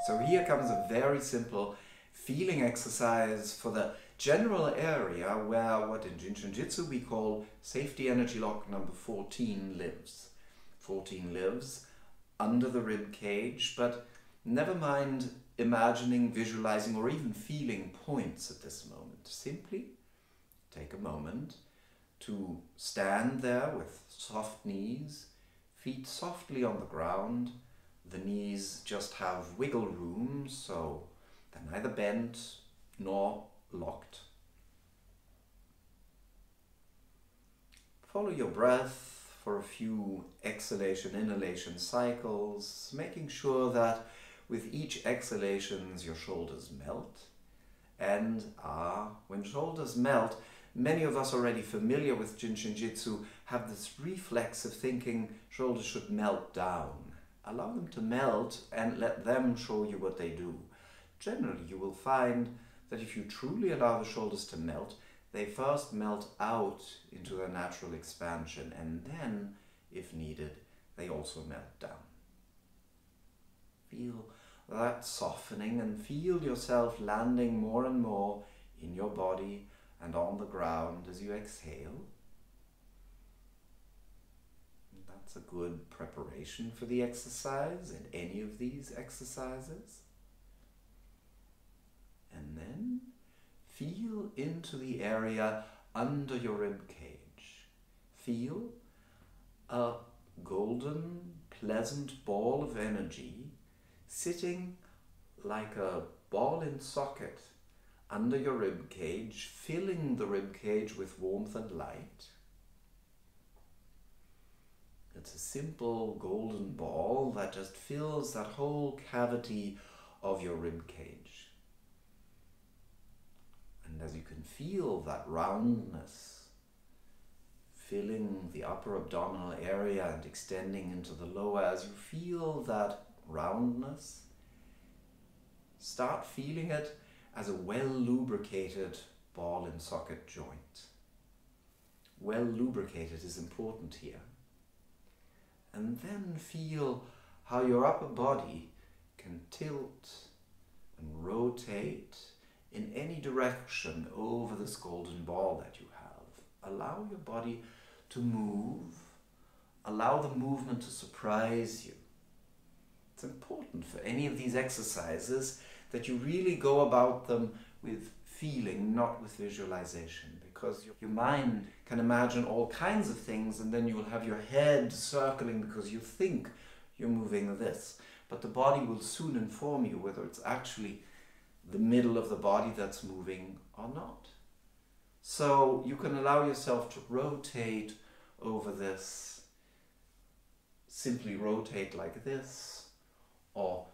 So here comes a very simple feeling exercise for the general area where what in Jinshin-jitsu we call safety energy lock number 14 lives. 14 lives under the rib cage, but never mind imagining, visualizing, or even feeling points at this moment. Simply take a moment to stand there with soft knees, feet softly on the ground. The knees just have wiggle room, so they're neither bent nor locked. Follow your breath for a few exhalation-inhalation cycles, making sure that with each exhalation your shoulders melt. And when shoulders melt, many of us already familiar with Jinshin-jitsu have this reflex of thinking shoulders should melt down. Allow them to melt and let them show you what they do. Generally, you will find that if you truly allow the shoulders to melt, they first melt out into their natural expansion, and then, if needed, they also melt down. Feel that softening and feel yourself landing more and more in your body and on the ground as you exhale. That's a good preparation for the exercise and any of these exercises. And then feel into the area under your rib cage. Feel a golden, pleasant ball of energy sitting like a ball in socket under your rib cage, filling the rib cage with warmth and light. It's a simple golden ball that just fills that whole cavity of your rib cage. And as you can feel that roundness filling the upper abdominal area and extending into the lower, as you feel that roundness, start feeling it as a well-lubricated ball and socket joint. Well-lubricated is important here. And then feel how your upper body can tilt and rotate in any direction over this golden ball that you have. Allow your body to move. Allow the movement to surprise you. It's important for any of these exercises that you really go about them with feeling, not with visualization, because your mind can imagine all kinds of things, and then you will have your head circling because you think you're moving this. But the body will soon inform you whether it's actually the middle of the body that's moving or not. So you can allow yourself to rotate over this. Simply rotate like this, or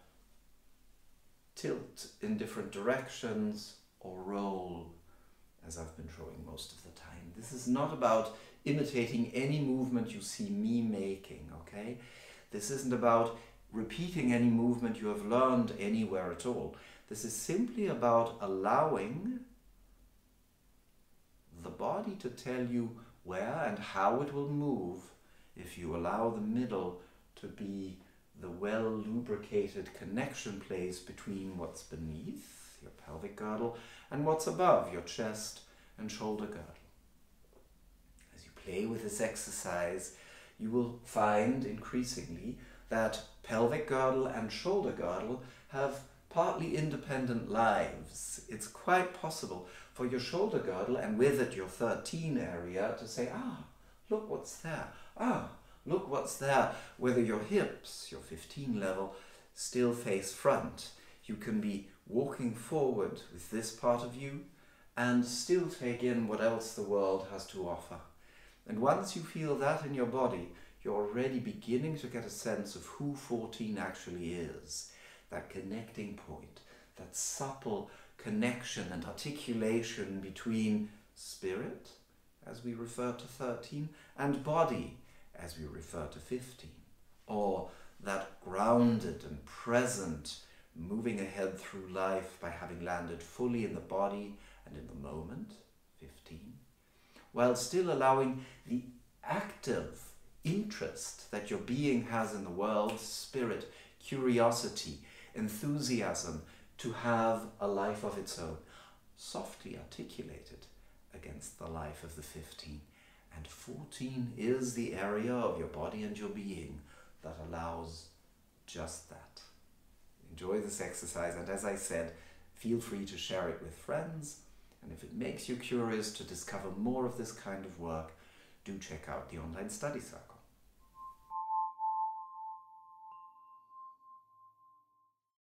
tilt in different directions, or roll as I've been showing most of the time. This is not about imitating any movement you see me making, okay? This isn't about repeating any movement you have learned anywhere at all. This is simply about allowing the body to tell you where and how it will move if you allow the middle to be the well-lubricated connection place between what's beneath your pelvic girdle and what's above your chest and shoulder girdle. As you play with this exercise, you will find increasingly that pelvic girdle and shoulder girdle have partly independent lives. It's quite possible for your shoulder girdle, and with it your 13 area, to say, look what's there. Look what's there. Whether your hips, your 15 level, still face front, you can be walking forward with this part of you and still take in what else the world has to offer. And once you feel that in your body, you're already beginning to get a sense of who 14 actually is. That connecting point, that supple connection and articulation between spirit, as we refer to 13, and body, as we refer to 15. Or that grounded and present, moving ahead through life by having landed fully in the body and in the moment, 15, while still allowing the active interest that your being has in the world, spirit, curiosity, enthusiasm to have a life of its own, softly articulated against the life of the 15. And 14 is the area of your body and your being that allows just that. Enjoy this exercise, and as I said, feel free to share it with friends. And if it makes you curious to discover more of this kind of work, do check out the online study circle.